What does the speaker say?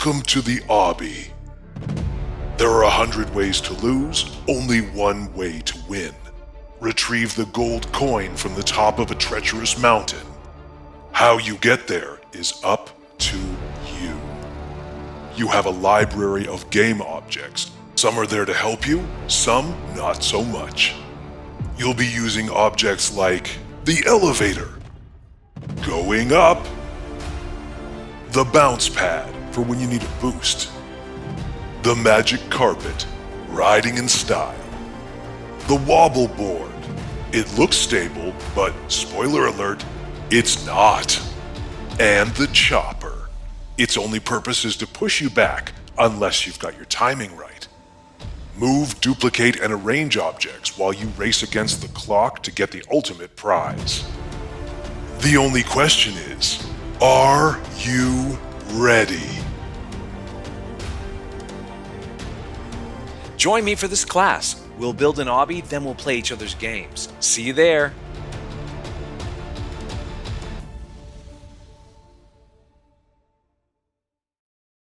Welcome to the Obby. There are 100 ways to lose, only one way to win. Retrieve the gold coin from the top of a treacherous mountain. How you get there is up to you. You have a library of game objects. Some are there to help you, some not so much. You'll be using objects like the elevator, going up, the bounce pad for when you need a boost, the magic carpet, riding in style, the wobble board. It looks stable, but spoiler alert, it's not. And the chopper. Its only purpose is to push you back, unless you've got your timing right. Move, duplicate, and arrange objects while you race against the clock to get the ultimate prize. The only question is, are you ready? Join me for this class. We'll build an obby, then we'll play each other's games. See you there.